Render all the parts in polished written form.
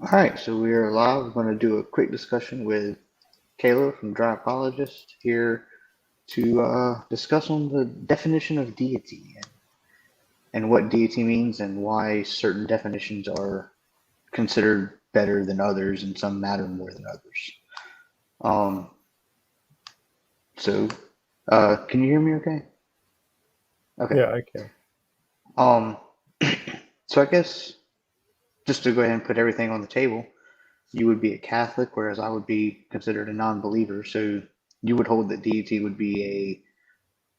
All right, so we are live. We're going to do a quick discussion with Kayla from Dry Apologist here to discuss on the definition of deity and what deity means and why certain definitions are considered better than others and some matter more than others. Um, so, can you hear me okay? Okay. Yeah, I can. Um, so I guess just to go ahead and put everything on the table, you would be a Catholic, whereas I would be considered a non-believer. So you would hold that deity would be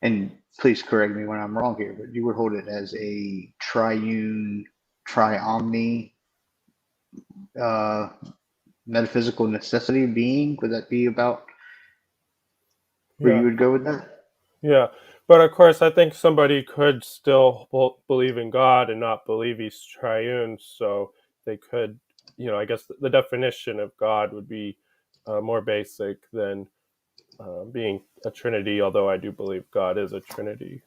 and please correct me when I'm wrong here, but you would hold it as a triune, triomni, uh, metaphysical necessity being. Would that be about where you Yeah, would go with that? yeah. But of course, I think somebody could still believe in God and not believe he's triune. So they could, I guess the definition of God would be more basic than being a Trinity, although I do believe God is a Trinity.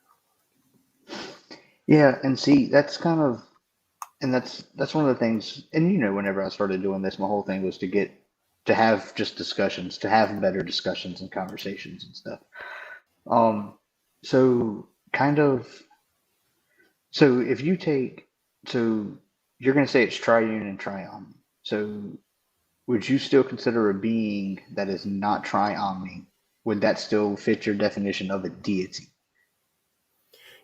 Yeah, and see, that's kind of, and that's one of the things. And whenever I started doing this, my whole thing was to have just discussions, to have better discussions and conversations and stuff. Um, so kind of, so if you take, so you're going to say it's triune and triomni. So would you still consider a being that is not triomni? Would that still fit your definition of a deity?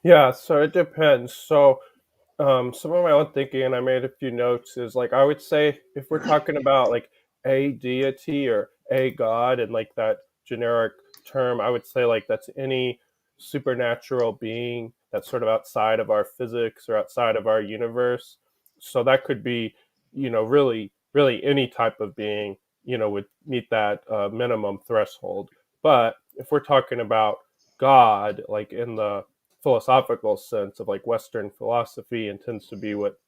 Yeah, so it depends. So some of my own thinking, and I made a few notes, is like I would say if we're talking about like a deity or a god and like that generic term, I would say like that's any supernatural being that's sort of outside of our physics or outside of our universe. So that could be, really any type of being, would meet that minimum threshold. But if we're talking about God, like in the philosophical sense of like Western philosophy and tends to be what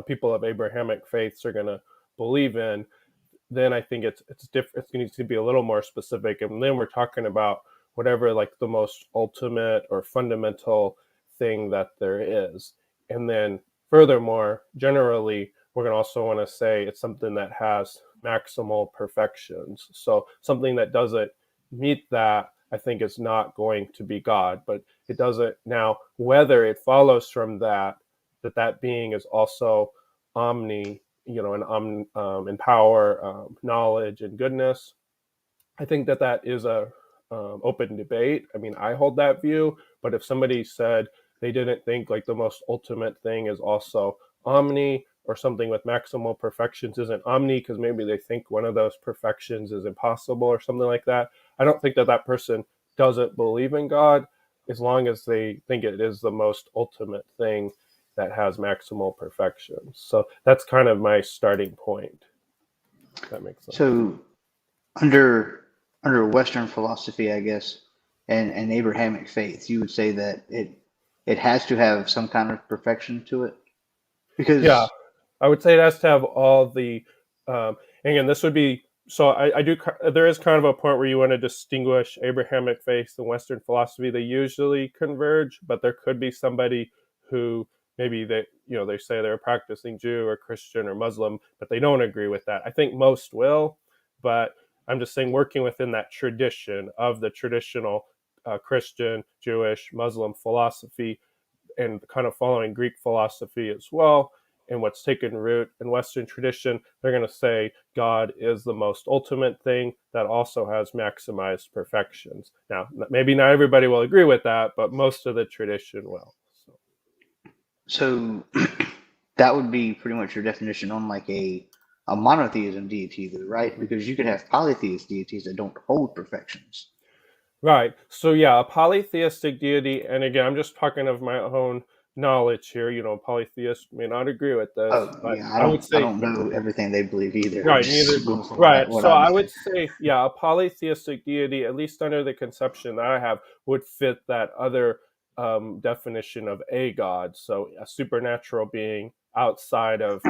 people of Abrahamic faiths are going to believe in, then I think it's different. It needs to be a little more specific, and then we're talking about whatever like the most ultimate or fundamental thing that there is, and then furthermore, generally, we're going to also want to say it's something that has maximal perfections. So something that doesn't meet that, I think, is not going to be God. But it doesn't now whether it follows from that being is also omni, and in power, knowledge, and goodness. I think that is a open debate. I mean, I hold that view, but if somebody said they didn't think like the most ultimate thing is also omni or something with maximal perfections isn't omni because maybe they think one of those perfections is impossible or something like that, I don't think that person doesn't believe in God as long as they think it is the most ultimate thing that has maximal perfection. So that's kind of my starting point. If that makes sense. So under under Western philosophy, I guess, and Abrahamic faith, you would say that it has to have some kind of perfection to it Yeah, because I would say it has to have all the. And again, this would be so. I do. There is kind of a point where you want to distinguish Abrahamic faith and Western philosophy. They usually converge, but there could be somebody who maybe they say they're a practicing Jew or Christian or Muslim, but they don't agree with that. I think most will, but I'm just saying working within that tradition of the traditional Christian, Jewish, Muslim philosophy and kind of following Greek philosophy as well, and what's taken root in Western tradition, they're going to say God is the most ultimate thing that also has maximized perfections. Now, maybe not everybody will agree with that, but most of the tradition will. So, so that would be pretty much your definition on like a monotheism deity, though, right? Because you could have polytheist deities that don't hold perfections. right. So, yeah, a polytheistic deity, and again, I'm just talking of my own knowledge here. Polytheists may not agree with this, Oh but yeah, I would I say don't know everything they believe either. I'm right, neither. just going from Right. what So I I understand. would say, yeah, a polytheistic deity, at least under the conception that I have, would fit that other definition of a god. So a supernatural being outside of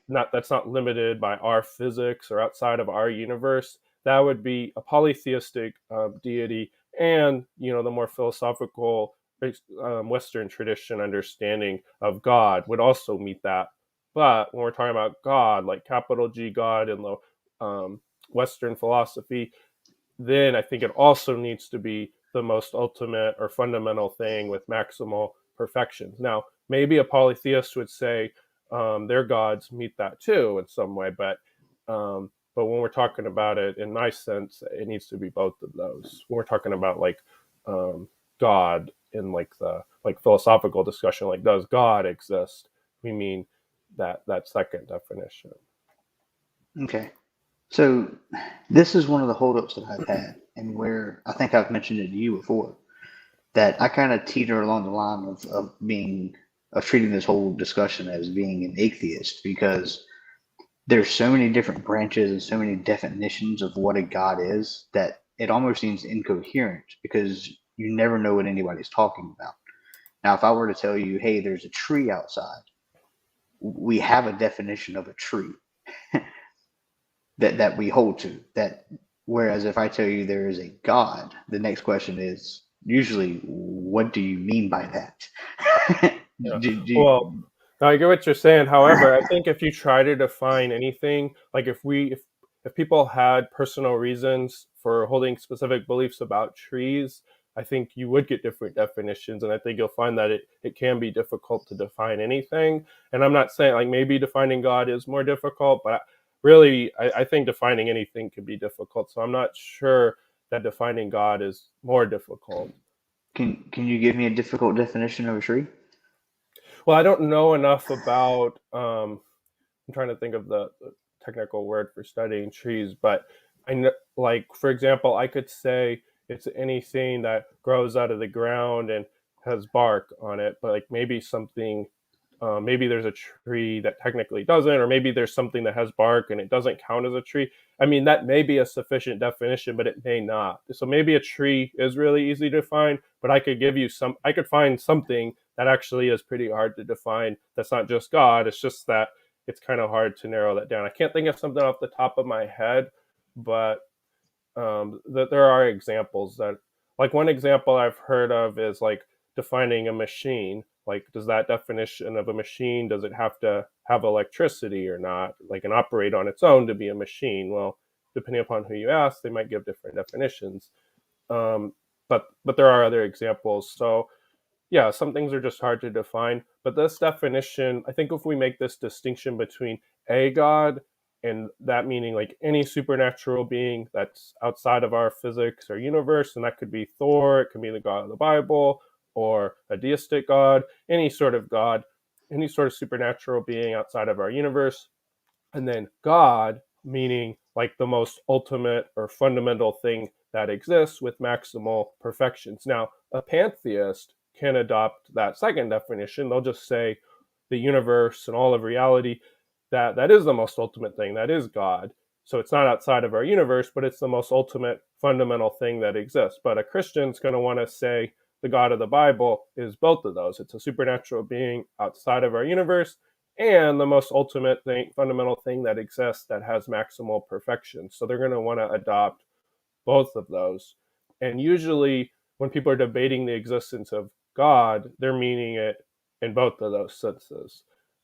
not that's not limited by our physics or outside of our universe. That would be a polytheistic deity, and the more philosophical Western tradition understanding of God would also meet that But when we're talking about God, like capital G God in the um, Western philosophy, then I think it also needs to be the most ultimate or fundamental thing with maximal perfections. Now, maybe a polytheist would say their gods meet that too in some way, but when we're talking about it in my sense, it needs to be both of those. When we're talking about like um, God in like the like philosophical discussion, like does God exist? We mean that second definition. Okay. So this is one of the holdups that I've had, and where I think I've mentioned it to you before, that I kind of teeter along the line of treating this whole discussion as being an atheist because there's so many different branches and so many definitions of what a god is that it almost seems incoherent because you never know what anybody's talking about. Now, if I were to tell you, hey, there's a tree outside, we have a definition of a tree that we hold to. That whereas if I tell you there is a God, the next question is usually, what do you mean by that? Yeah. Well, do, I get what you're saying. However, I think if you try to define anything, like if people had personal reasons for holding specific beliefs about trees, I think you would get different definitions, and I think you'll find that it can be difficult to define anything. And I'm not saying like maybe defining God is more difficult, but really, I think defining anything could be difficult. So I'm not sure that defining God is more difficult. can you give me a difficult definition of a tree? Well, I don't know enough about. I'm trying to think of the technical word for studying trees, but I know, like for example, I could say it's anything that grows out of the ground and has bark on it, but like maybe something, maybe there's a tree that technically doesn't, or maybe there's something that has bark and it doesn't count as a tree. I mean, that may be a sufficient definition, but it may not. So maybe a tree is really easy to define, but I could find something that actually is pretty hard to define. That's not just God. It's just that it's kind of hard to narrow that down. I can't think of something off the top of my head, but that there are examples that, like one example I've heard of is like defining a machine. Like, does that definition of a machine, does it have to have electricity or not, like and operate on its own to be a machine? Well, depending upon who you ask, they might give different definitions. Um, but there are other examples. So yeah, some things are just hard to define. But this definition, I think if we make this distinction between a God and that meaning like any supernatural being that's outside of our physics or universe, and that could be Thor, it could be the God of the Bible, or a deistic God, any sort of God, any sort of supernatural being outside of our universe, and then God, meaning like the most ultimate or fundamental thing that exists with maximal perfections. Now, a pantheist can adopt that second definition. They'll just say the universe and all of reality, that is the most ultimate thing, that is God. So it's not outside of our universe, but it's the most ultimate fundamental thing that exists. But a Christian's going to want to say the God of the Bible is both of those. It's a supernatural being outside of our universe and the most ultimate thing, fundamental thing that exists that has maximal perfection. So they're going to want to adopt both of those. And usually, when people are debating the existence of God, they're meaning it in both of those senses.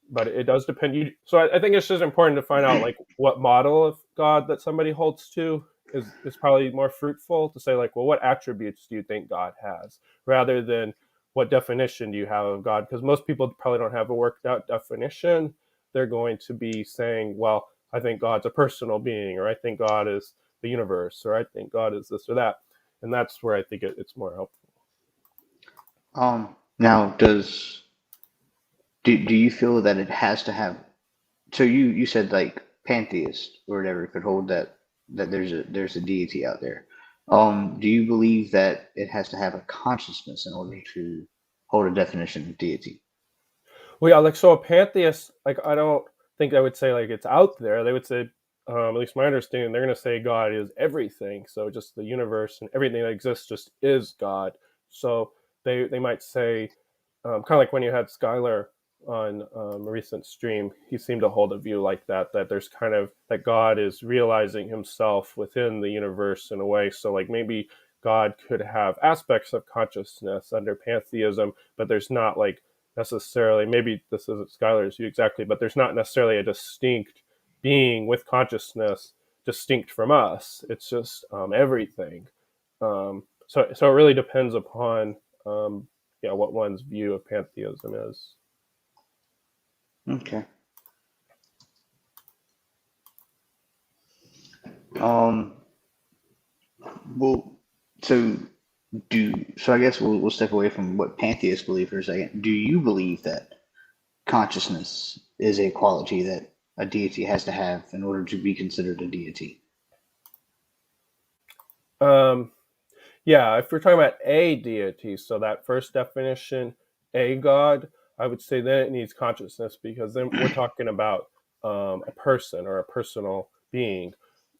But it does depend. So I think it's just important to find out like what model of God that somebody holds to is probably more fruitful to say like, well, what attributes do you think God has, rather than what definition do you have of God? Because most people probably don't have a worked out definition. They're going to be saying, well, I think God's a personal being, or I think God is the universe, or I think God is this or that. And that's where I think it's more helpful. Now, do you feel that it has to have? So you said like pantheist or whatever could hold that there's a deity out there. Do you believe that it has to have a consciousness in order to hold a definition of deity? Well, yeah, like so a pantheist, like I don't think I would say like it's out there. They would say, at least my understanding, they're going to say God is everything. So just the universe and everything that exists just is God. So they might say, kind of like when you had Skylar on a recent stream, he seemed to hold a view like that, that there's kind of that God is realizing himself within the universe in a way. So like maybe God could have aspects of consciousness under pantheism, but there's not like necessarily, maybe this isn't Skylar's view exactly, but there's not necessarily a distinct being with consciousness distinct from us. It's just everything. So it really depends upon what one's view of pantheism is. Okay. Um. Well, so so I guess we'll step away from what pantheists believe for a second. Do you believe that consciousness is a quality that a deity has to have in order to be considered a deity? Um, Yeah, if we're talking about a deity, so that first definition, a god, I would say then it needs consciousness because then we're talking about a person or a personal being.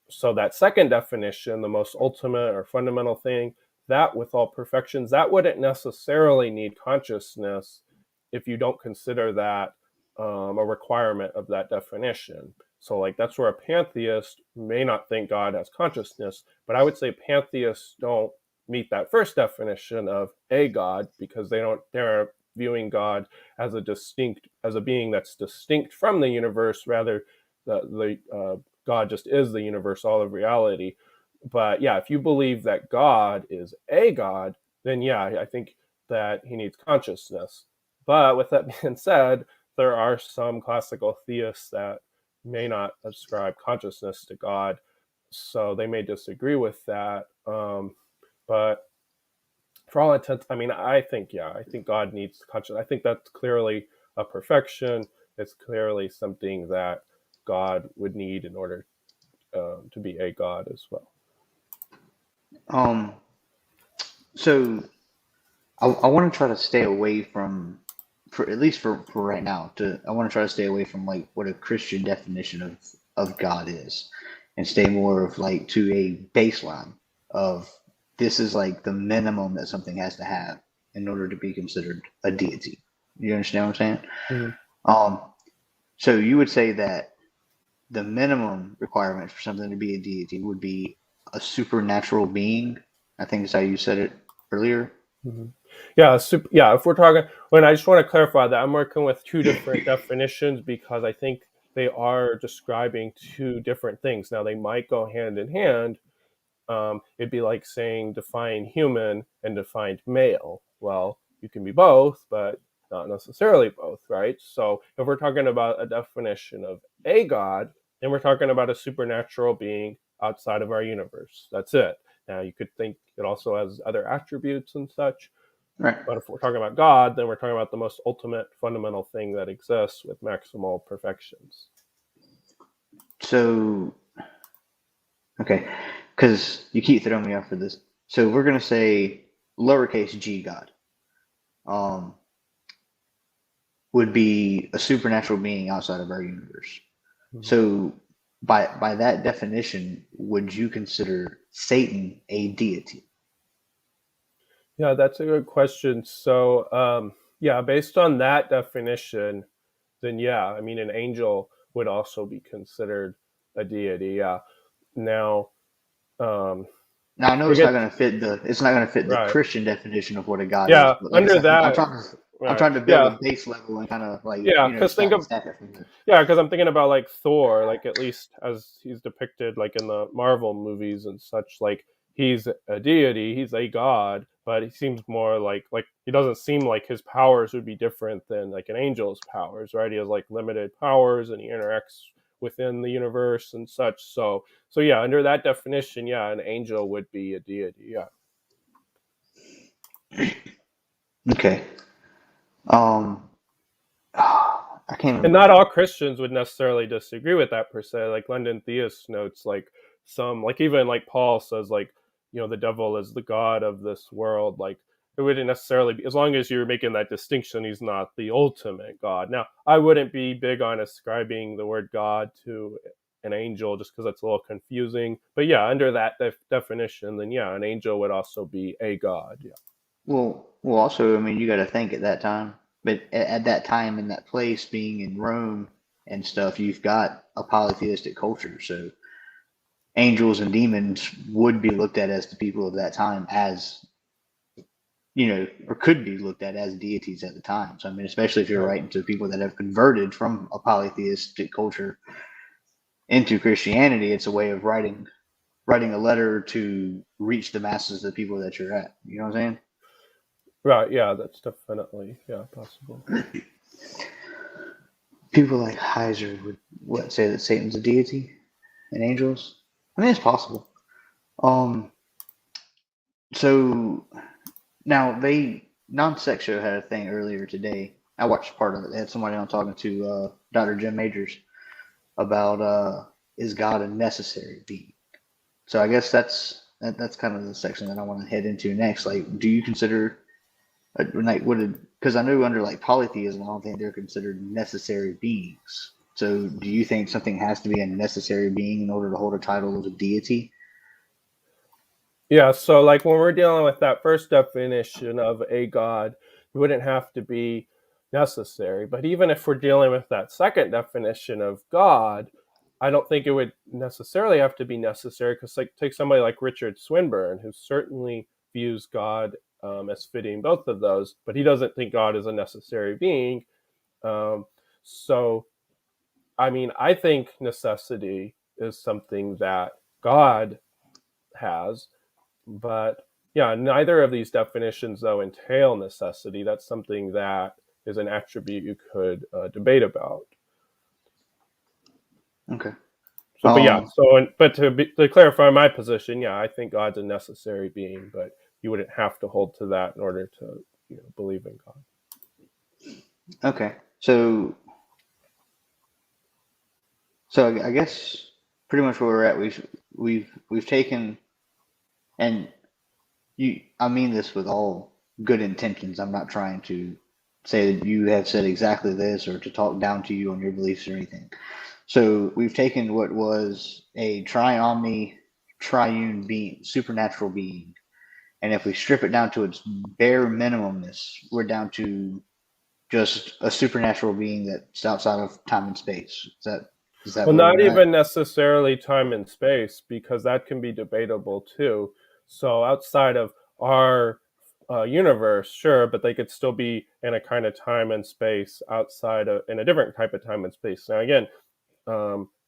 So that second definition, the most ultimate or fundamental thing, that with all perfections, that wouldn't necessarily need consciousness if you don't consider that a requirement of that definition. So, like, that's where a pantheist may not think God has consciousness, but I would say pantheists don't meet that first definition of a God because they're viewing God as a being that's distinct from the universe, rather the God just is the universe, all of reality. But yeah, if you believe that God is a God, then yeah, I think that he needs consciousness. But with that being said, there are some classical theists that may not ascribe consciousness to God, so they may disagree with that. But for all intents, I mean, I think God needs consciousness. I think that's clearly a perfection. It's clearly something that God would need in order to be a God as well. Um. So I want to try to stay away from, for at least for right now, I want to try to stay away from like what a Christian definition of God is, and stay more of like to a baseline of this is like the minimum that something has to have in order to be considered a deity. You understand what I'm saying? Mhm. Um, so you would say that the minimum requirement for something to be a deity would be a supernatural being. I think is how you said it earlier. Mhm. Yeah, yeah. If we're talking, when I just want to clarify that I'm working with two different definitions because I think they are describing two different things. Now they might go hand in hand. It'd be like saying define human and defined male. Well, you can be both, but not necessarily both, right? So if we're talking about a definition of a god, then we're talking about a supernatural being outside of our universe. That's it. Now you could think it also has other attributes and such, Right. but if we're talking about God, then we're talking about the most ultimate fundamental thing that exists with maximal perfections. So okay, because you keep throwing me off for this. So we're gonna say lowercase g God um, would be a supernatural being outside of our universe. Mhm. So by that definition, would you consider Satan a deity? Yeah, that's a good question. So, yeah, based on that definition, then yeah, I mean, an angel would also be considered a deity. Yeah. Now, um, Now I know to it's not get gonna fit the right, Christian definition of what a God is, yeah, but like I under said, that, I'm right, trying to build a yeah, base level and kind of like yeah, because think stack of stack it from there. yeah, because I'm thinking about like Thor, like at least as he's depicted like in the Marvel movies and such, like he's a deity, he's a god, but he seems more like he doesn't seem like his powers would be different than like an angel's powers, right? He has like limited powers and he interacts within the universe and such. So yeah, under that definition, yeah, an angel would be a deity, yeah. Okay. Um, I can't And not remember. all Christians would necessarily disagree with that per se. Like London Theist notes, like some, like even like Paul says, like the devil is the god of this world. Like it wouldn't necessarily be as long as you're making that distinction. He's not the ultimate god. Now, I wouldn't be big on ascribing the word God to an angel just because it's a little confusing. But yeah, under that definition, then yeah, an angel would also be a god. Yeah. Well, also, I mean, you got to think at that time, but at that time in that place, being in Rome and stuff, you've got a polytheistic culture. So angels and demons would be looked at as the people of that time as or could be looked at as deities at the time. So I mean, especially if you're writing to people that have converted from a polytheistic culture into Christianity, it's a way of writing a letter to reach the masses of the people that you're at. You know what I'm Right, yeah, that's definitely, yeah, possible. saying? People like Heiser would say that Satan's a deity and angels. I mean, it's possible. Um, so now non-sex show had a thing earlier today. I watched part of it. They had somebody on talking to Dr. Jim Majors about is God a necessary being? So I guess that's kind of the section that I want to head into next. Like, do you consider like because I know under like polytheism, I don't think they're considered necessary beings. So do you think something has to be a necessary being in order to hold a title of a deity? Yeah, so like when we're dealing with that first definition of a god, it wouldn't have to be necessary. But even if we're dealing with that second definition of God, I don't think it would necessarily have to be necessary because, like, take somebody like Richard Swinburne, who certainly views God as fitting both of those, but he doesn't think God is a necessary being. Um, so, I mean, I think necessity is something that God has, but yeah, neither of these definitions, though, entail necessity. That's something that is an attribute you could debate about. Okay. So, but yeah, but to clarify my position, yeah, I think God's a necessary being, but you wouldn't have to hold to that in order to believe in God. Okay. So I guess pretty much where we're at, we've taken, and I mean this with all good intentions. I'm not trying to say that you have said exactly this or to talk down to you on your beliefs or anything. So we've taken what was a triune being, supernatural being, and if we strip it down to its bare minimumness, we're down to just a supernatural being that's outside of time and space. Is that Well, where not we're at? even necessarily time and space, because that can be debatable too. So outside of our universe, sure, but they could still be in a kind of time and space outside of in a different type of time and space. Now, again,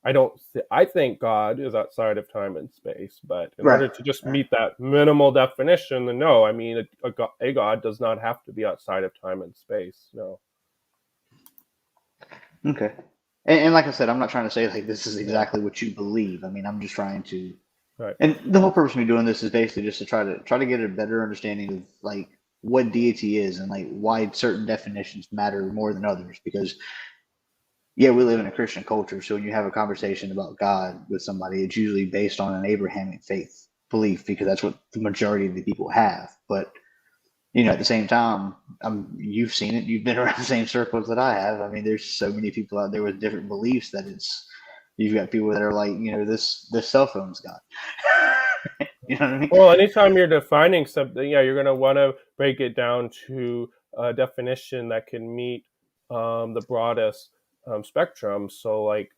I don't. I think God is outside of time and space, but in Right. order to just Right. meet that minimal definition, then no. I mean, a God does not have to be outside of time and space. No. Okay. And like I said, I'm not trying to say like this is Yeah. exactly what you believe. I mean, I'm just trying to. Right. And the whole purpose of me doing this is basically just to try to get a better understanding of like what deity is and like why certain definitions matter more than others. Because yeah, we live in a Christian culture, so when you have a conversation about God with somebody, it's usually based on an Abrahamic faith belief because that's what the majority of the people have. But at the same time, you've seen it. You've been around the same circles that I have. I mean, there's so many people out there with different beliefs that you've got people that are like, this cell phone's God. You know what I mean? Well, anytime you're defining something, yeah, you're going to want to break it down to a definition that can meet the broadest spectrum. So, like,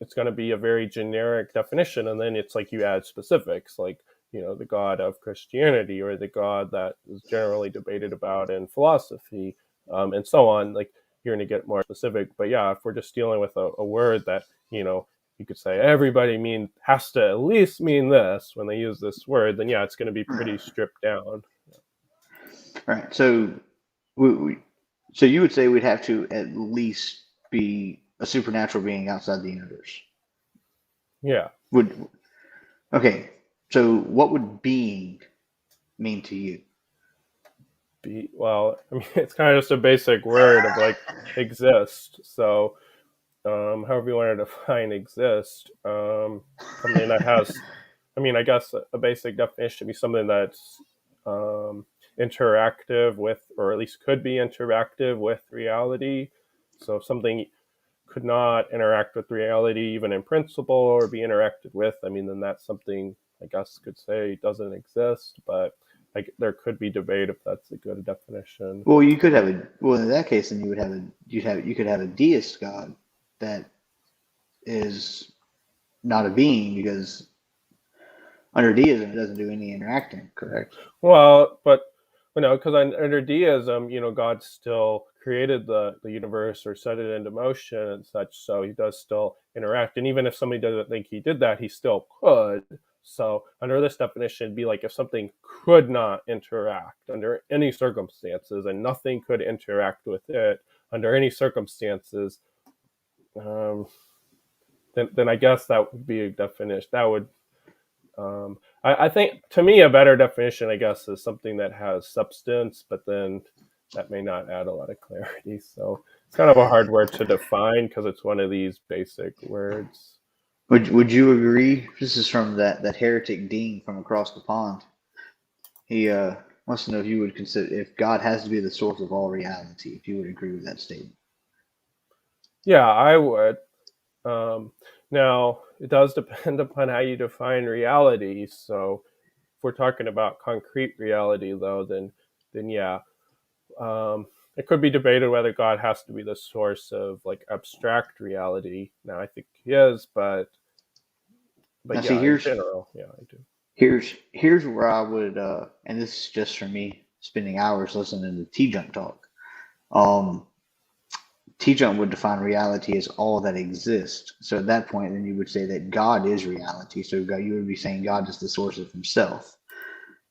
it's going to be a very generic definition, and then it's like you add specifics, like the God of Christianity or the God that is generally debated about in philosophy, and so on. Like, you're going to get more specific. But yeah, if we're just dealing with a word that you could say everybody has to at least mean this when they use this word, then yeah, it's going to be pretty stripped down. Right. So, we, so you would say we'd have to at least be a supernatural being outside the universe. Yeah. Would Okay. So, what would being mean to you? Well, I mean, it's kind of just a basic word of like exist. So however you want to define exist, something that has, I mean, I guess a basic definition would be something that's interactive with, or at least could be interactive with reality. So if something could not interact with reality even in principle or be interacted with, I mean, then that's something I guess could say doesn't exist, but like there could be debate if that's a good definition. Well, you could have a well in that case, then you could have a deist god that is not a being because under deism it doesn't do any interacting, correct? Well, but Because under deism, God still created the universe or set it into motion and such, so he does still interact. And even if somebody doesn't think he did that, he still could. So under this definition, it'd be like if something could not interact under any circumstances and nothing could interact with it under any circumstances, um, then I guess that would be a definition. That would I think to me a better definition, I guess, is something that has substance, but then that may not add a lot of clarity. So it's kind of a hard word to define because it's one of these basic words. Would you agree? This is from that heretic dean from across the pond. He wants to know if you would consider if God has to be the source of all reality, if you would agree with that statement. Yeah, I would. Um, Now, it does depend upon how you define reality. So if we're talking about concrete reality, though, then yeah, it could be debated whether God has to be the source of like abstract reality. Now, I think he is, Now, but see, yeah, in general, yeah, I do. here's where I would, and this is just for me spending hours listening to T-Junk talk. Um, T-Junk would define reality as all that exists. So at that point, then you would say that God is reality. So God, you would be saying God is the source of Himself,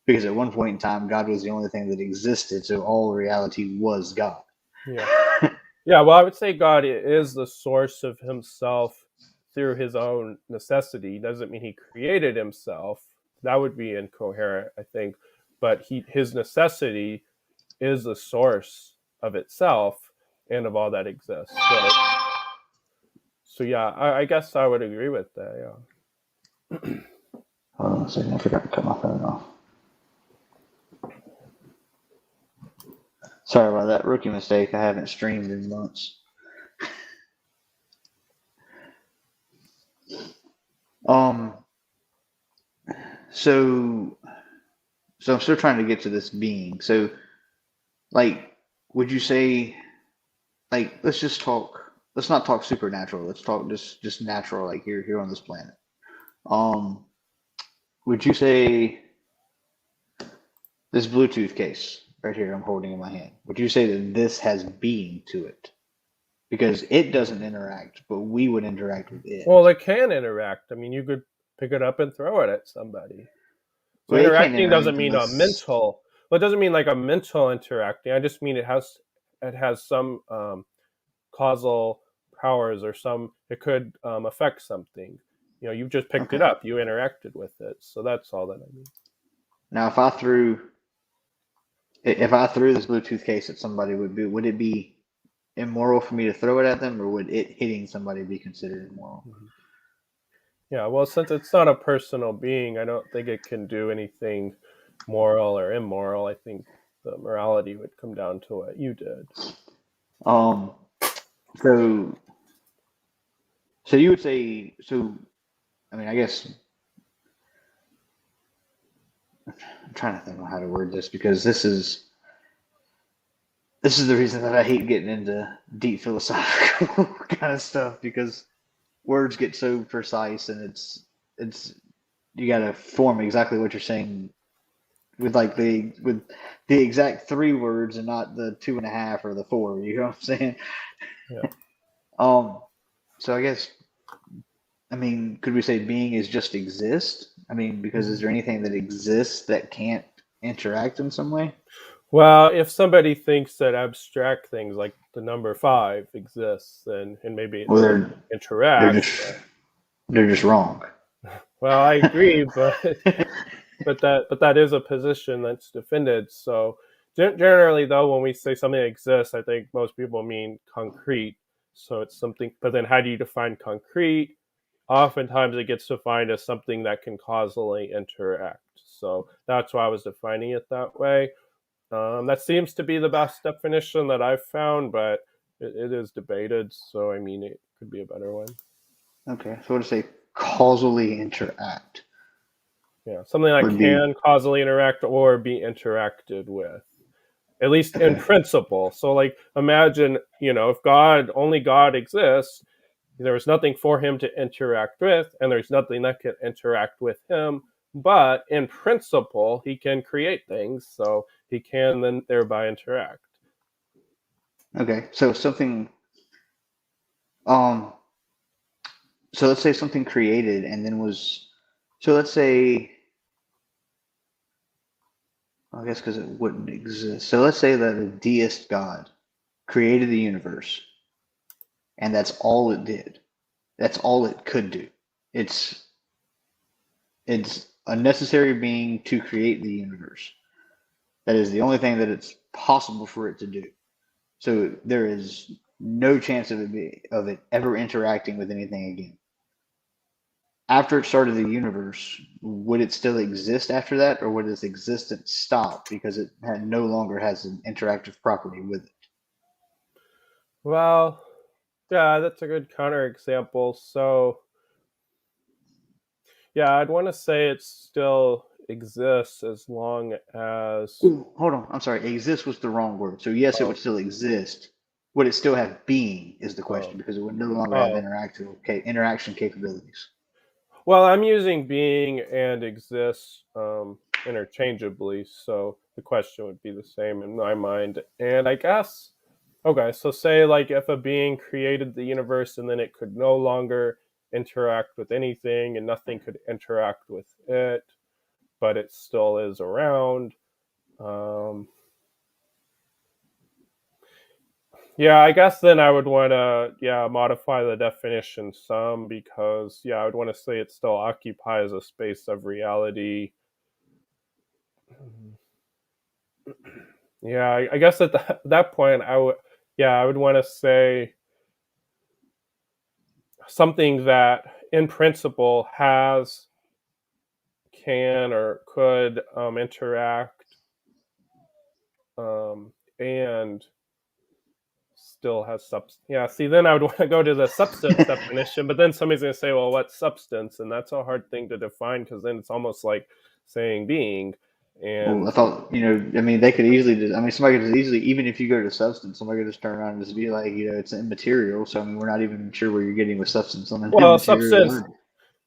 because at one point in time, God was the only thing that existed. So all reality was God. Yeah, yeah. Well, I would say God is the source of himself through his own necessity. Doesn't mean he created himself. That would be incoherent, I think. But his necessity is the source of itself and of all that exists. So yeah, I guess I would agree with that. Yeah. Hold on a second, I forgot to cut my phone off. Sorry about that rookie mistake. I haven't streamed in months. Um, so so I'm still trying to get to this being. So, like, would you say, like, let's just talk. Let's not talk supernatural. Let's talk just natural, like here on this planet. Um, would you say this Bluetooth case right here I'm holding in my hand? Would you say that this has being to it? Because it doesn't interact, but we would interact with it. Well, it can interact. I mean, you could pick it up and throw it at somebody. So Well, it can't interacting doesn't interact mean a unless. mental. Well, it doesn't mean like a mental interacting. I just mean it has some causal powers or some. It could affect something. You've just picked it Okay. up. You interacted with it. So that's all that I mean. Now, if I threw this Bluetooth case at somebody, would it be immoral for me to throw it at them, or would it hitting somebody be considered immoral? Mm-hmm. Yeah. Well, since it's not a personal being, I don't think it can do anything moral or immoral. I think the morality would come down to what you did. Um, so so you would say so. I mean, I guess I'm trying to think of how to word this because this is the reason that I hate getting into deep philosophical kind of stuff because words get so precise and it's you got to form exactly what you're saying with the exact three words and not the two and a half or the four. You know what I'm saying? Yeah. Um, so I guess I mean, could we say being is just exist? I mean, because is there anything that exists that can't interact in some way? Well, if somebody thinks that abstract things like the number five exists, and maybe it Well, doesn't they're interact, just they're just wrong. well, I agree, but but that is a position that's defended. So generally, though, when we say something exists, I think most people mean concrete. So it's something. But then, how do you define concrete? Oftentimes, it gets defined as something that can causally interact. So that's why I was defining it that way. That seems to be the best definition that I've found, but it is debated. So I mean, it could be a better one. Okay, so what to say causally interact Yeah, something that would be can causally interact or be interacted with, at least in okay. principle. So, like, imagine, if only God exists, there was nothing for him to interact with, and there's nothing that can interact with him. But in principle, he can create things. So he can then thereby interact. Okay, so something, um, so let's say something created and then was, so let's say, I guess because it wouldn't exist. So let's say that a deist God created the universe and that's all it did. That's all it could do. It's it's a necessary being to create the universe. That is the only thing that it's possible for it to do. So there is no chance of it ever interacting with anything again. After it started the universe, would it still exist after that, or would its existence stop because it no longer has an interactive property with it? Well, yeah, that's a good counterexample. So, yeah, I'd want to say it still exists as long as. Ooh, hold on, I'm sorry. Exist was the wrong word. So yes, it Oh, would still exist. Would it still have being? Is the oh, question because it would no longer have oh. interaction capabilities. Well, I'm using being and exist interchangeably, so the question would be the same in my mind. And I guess, okay, so say like if a being created the universe and then it could no longer interact with anything and nothing could interact with it, but it still is around. Um, yeah, I guess then I would want to modify the definition some because I would want to say it still occupies a space of reality. Yeah, I guess at that point, I would want to say something that, in principle, has, can, or could interact, and still has substance. Yeah, see, then I would want to go to the substance definition, but then somebody's going to say, well, what's substance? And that's a hard thing to define because then it's almost like saying being. Well, I And thought, I mean, they could easily just, I mean, somebody could just easily, even if you go to substance, somebody could just turn around and just be like, it's immaterial. So, I mean, we're not even sure where you're getting with substance on an well, immaterial substance. word.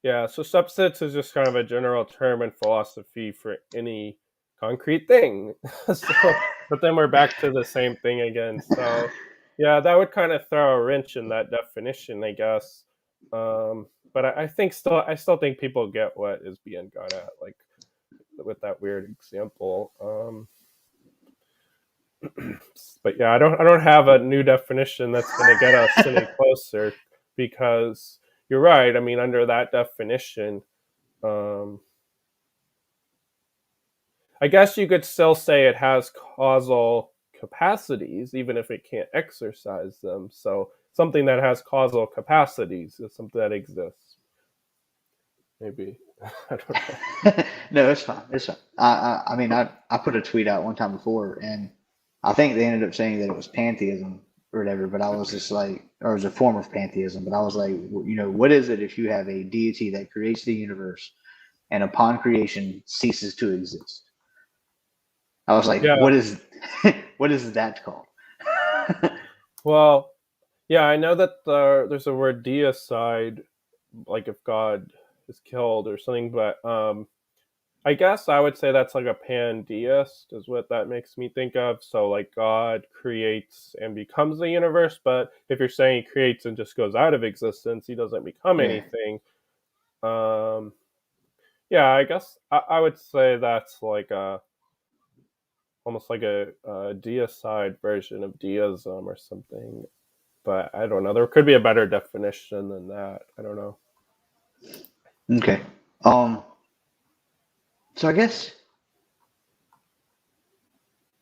Yeah, so substance is just kind of a general term in philosophy for any concrete thing. So, but then we're back to the same thing again. So, yeah, that would kind of throw a wrench in that definition, I guess. But I still think people get what is being got at, like with that weird example. But yeah, I don't have a new definition that's going to get us any closer because you're right. I mean, under that definition. Um, I guess you could still say it has causal capacities, even if it can't exercise them. So something that has causal capacities is something that exists. Maybe I don't know. No, it's fine. It's fine. I mean, I put a tweet out one time before, and I think they ended up saying that it was pantheism or whatever, but I was just like, or it was a form of pantheism, but I was like, what is it if you have a deity that creates the universe and upon creation ceases to exist? I was like, Yeah. what is that called? Well, yeah, I know that there's a word deicide, like if God is killed or something, but I guess I would say that's like a pandeist is what that makes me think of. So like God creates and becomes the universe, but if you're saying he creates and just goes out of existence, he doesn't become Yeah. anything. Um, yeah, I guess I would say that's like a almost like a deicide version of deism or something. But I don't know. There could be a better definition than that. I don't know. Okay. Um, so I guess,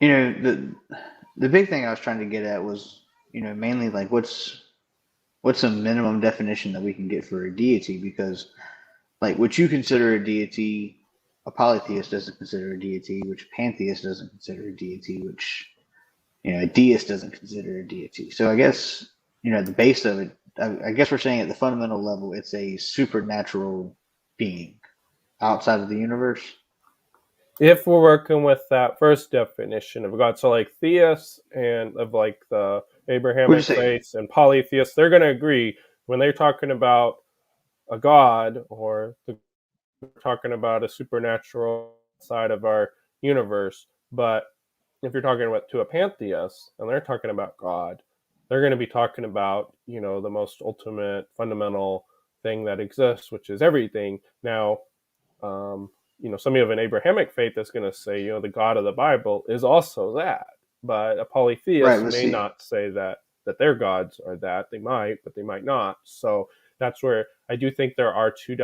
the big thing I was trying to get at was, mainly like what's a minimum definition that we can get for a deity? Because like what you consider a deity, a polytheist doesn't consider a deity, which a pantheist doesn't consider a deity, which a deist doesn't consider a deity. So I guess the base of it, I guess we're saying at the fundamental level, it's a supernatural being outside of the universe. If we're working with that first definition of God, so like theists and of like the Would you Abrahamic say? faiths and polytheists, they're going to agree when they're talking about a God or talking about a supernatural side of our universe. But if you're talking about to a pantheist and they're talking about God, they're going to be talking about, the most ultimate fundamental thing that exists, which is everything. Now, um, somebody of an Abrahamic faith that's going to say, the God of the Bible is also that. But a Right. polytheist Let's may see. not say that their gods are that. They might, but they might not. So that's where I do think there are two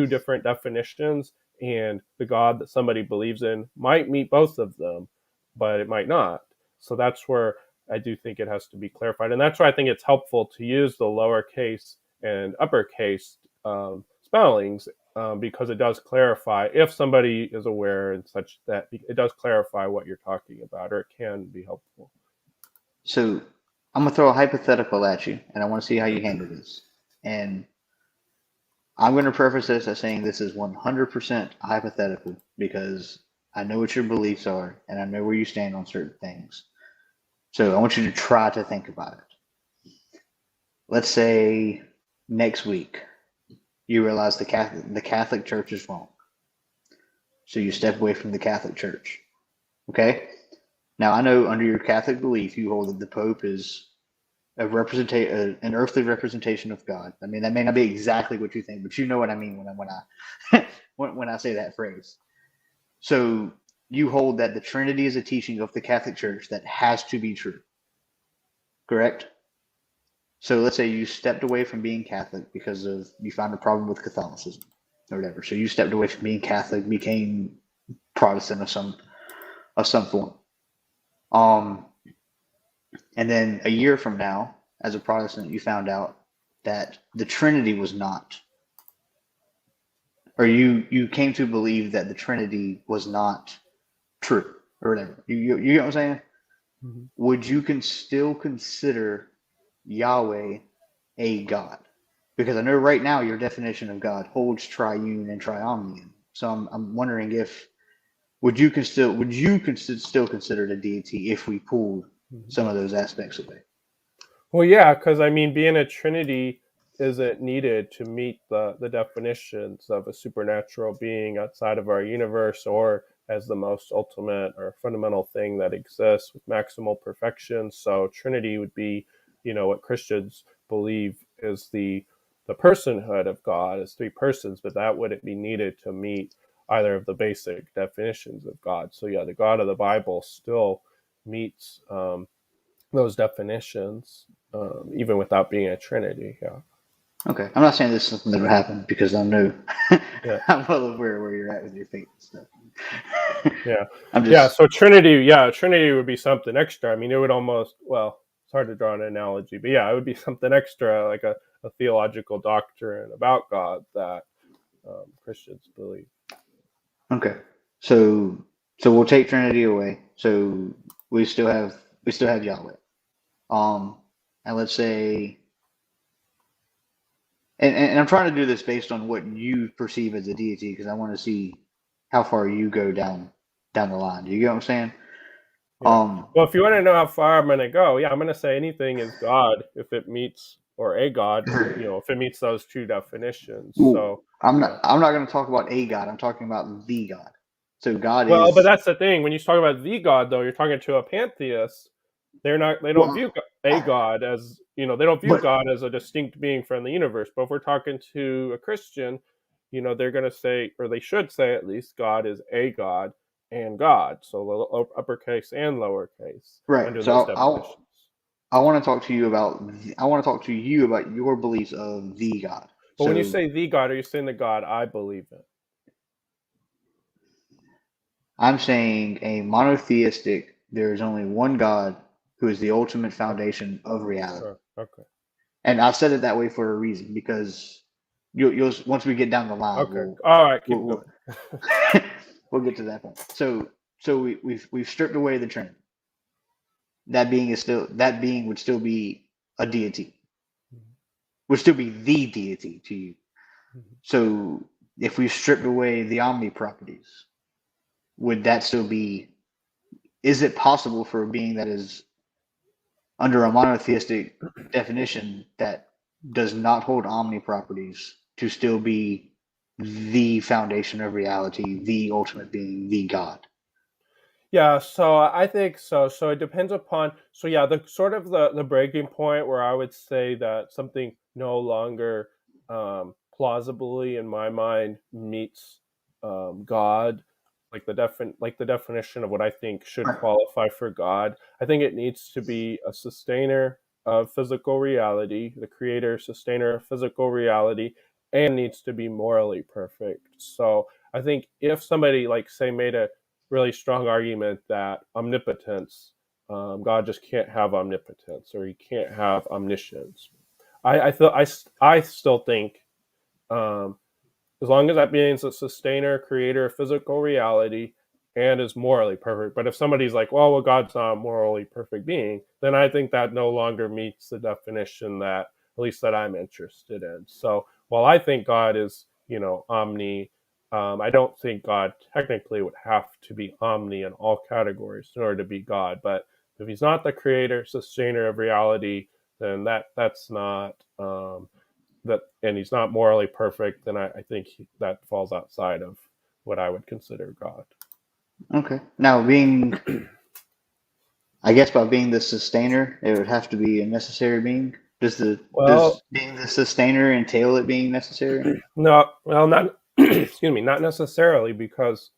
different definitions, and the God that somebody believes in might meet both of them, but it might not. So that's where I do think it has to be clarified, and that's why I think it's helpful to use the lowercase and uppercase spellings, because it does clarify if somebody is aware and such, that it does clarify what you're talking about, or it can be helpful. So I'm gonna throw a hypothetical at you, and I want to see how you handle this. And I'm going to preface this as saying this is 100% hypothetical because I know what your beliefs are and I know where you stand on certain things. So I want you to try to think about it. Let's say next week you realize the Catholic Church is wrong. So you step away from the Catholic Church. Okay? Now I know under your Catholic belief you hold that the Pope is an earthly representation of God. I mean, that may not be exactly what you think, but you know what I mean when I say that phrase. So you hold that the Trinity is a teaching of the Catholic Church that has to be true, correct? So let's say you stepped away from being Catholic because of you found a problem with Catholicism or whatever. So you stepped away from being Catholic, became Protestant of some form. Um, and then a year from now, as a Protestant, you found out that the Trinity was not, or you came to believe that the Trinity was not true, or whatever. You get what I'm saying? Mm-hmm. Would you can still consider Yahweh a God? Because I know right now your definition of God holds triune and triomnian. So I'm wondering if would you still consider it a deity if we pulled Mm-hmm. some of those aspects away? Well, yeah, because I mean, being a Trinity isn't needed to meet the definitions of a supernatural being outside of our universe, or as the most ultimate or fundamental thing that exists with maximal perfection. So Trinity would be, what Christians believe is the personhood of God as three persons, but that wouldn't be needed to meet either of the basic definitions of God. So yeah, the God of the Bible still meets those definitions, even without being a trinity. Yeah. Okay, I'm not saying this is something that would happen because I know Yeah. I'm well aware where you're at with your faith and stuff. Yeah. I'm Yeah. just So Trinity, yeah, Trinity would be something extra. I mean, it would almost, well, it's hard to draw an analogy, but yeah, it would be something extra, like a theological doctrine about God that Christians believe. okay. So we'll take Trinity away. So we still have we still have Yahweh. Um, and let's say, and I'm trying to do this based on what you perceive as a deity because I want to see how far you go down the line. You get what I'm saying? Yeah. Um, Well, if you want to know how far I'm going to go, yeah, I'm going to say anything is God if it meets, or a God, if it meets those two definitions. well, So, I'm yeah. not I'm not going to talk about a God. I'm talking about the God. So God Well, but is that's the thing. When you talk about the God, though, you're talking to a pantheist. They're not. They don't well, view a God as, They don't view but God as a distinct being from the universe. But if we're talking to a Christian, they're going to say, or they should say at least, God is a God and God. So uppercase and lowercase right. under those So definitions. I want to talk to you about I want to talk to you about your beliefs of the God. But when you So say the God, are you saying the God I believe in? I'm saying a monotheistic, there is only one God who is the ultimate Okay. foundation of reality. Okay. And I said it that way for a reason because you'll once we get down the line, Okay. All right. we'll, Keep we'll, going. we'll get to that point. So we've stripped away the Trinity. That being would still be a deity, would still be the deity to you. So if we stripped away the omni properties, would that still be? Is it possible for a being that is under a monotheistic definition that does not hold omni properties to still be the foundation of reality, the ultimate being, the God? Yeah, so I think so. So it depends upon. So yeah, the sort of the breaking point where I would say that something no longer plausibly in my mind meets God, like the definition of what I think should Right. qualify for God. I think it needs to be a sustainer of physical reality, the creator, sustainer of physical reality, and needs to be morally perfect. So I think if somebody like say made a really strong argument that omnipotence, God just can't have omnipotence or he can't have omniscience. I still think um, as long as that being is a sustainer, creator of physical reality, and is morally perfect. But if somebody's like, well, God's not a morally perfect being, then I think that no longer meets the definition that, at least that I'm interested in. So while I think God is, omni, I don't think God technically would have to be omni in all categories in order to be God. But if he's not the creator, sustainer of reality, then that's not that, and he's not morally perfect, then I think that falls outside of what I would consider God. Okay. Now, I guess by being the sustainer, it would have to be a necessary being. Does Well, being the sustainer entail it being necessary? no, well, not excuse me, not necessarily because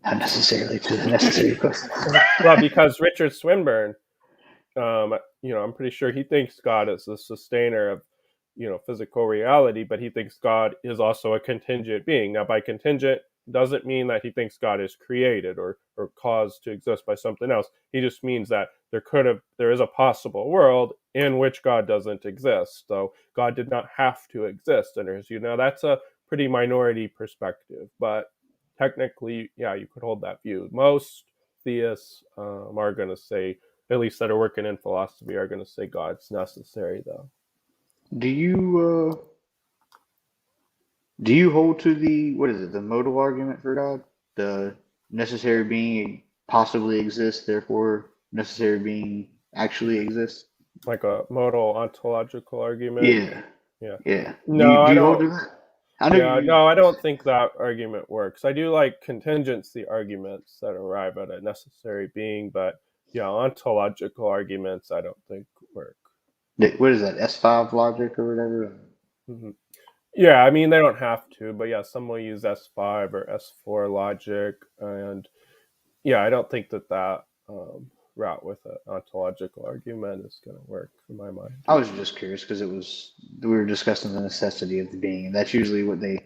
Not necessarily to the necessary question. well, because Richard Swinburne, I'm pretty sure he thinks God is the sustainer of, physical reality, but he thinks God is also a contingent being. Now, by contingent, doesn't mean that he thinks God is created or caused to exist by something else. He just means that there is a possible world in which God doesn't exist. So God did not have to exist under his view. Now, that's a pretty minority perspective, but technically, yeah, you could hold that view. Most theists are going to say, at least that are working in philosophy, are going to say God's necessary, though. Do you hold to the what is it, the modal argument for God? The necessary being possibly exists, therefore necessary being actually exists? Like a modal ontological argument. Yeah, Yeah. yeah. Do you No, do I you hold don't. to that? I know you Yeah, use no, I don't think that argument works. I do like contingency arguments that arrive at a necessary being, but yeah, ontological arguments I don't think work. what is that, S5 logic or whatever? hmm Yeah, I mean they don't have to, but yeah, some will use S5 or S4 logic, and yeah, I don't think that route with an ontological argument is going to work in my mind. I was just curious because we were discussing the necessity of the being, and that's usually what they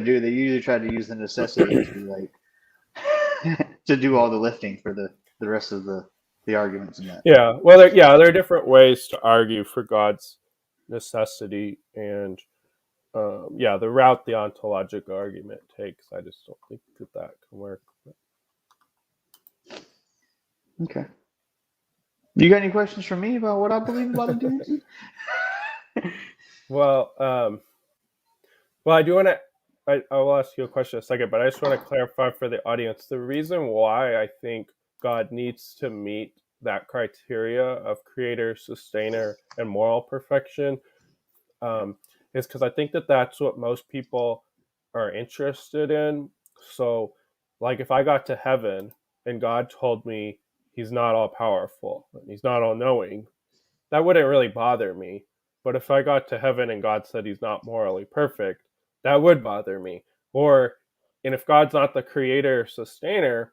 do. They usually try to use the necessity to to do all the lifting for the rest of the arguments in that. Yeah, well, there are different ways to argue for God's necessity, and yeah, the route the ontological argument takes, I just don't think that can work. Okay. You got any questions for me about what I believe about a deity? Well, well, I do want to. I will ask you a question in a second, but I just want to clarify for the audience the reason why I think God needs to meet that criteria of creator, sustainer, and moral perfection um, is because I think that that's what most people are interested in. So, like, if I got to heaven and God told me He's not all powerful and He's not all knowing, that wouldn't really bother me. But if I got to heaven and God said He's not morally perfect, that would bother me. Or, and if God's not the creator, sustainer,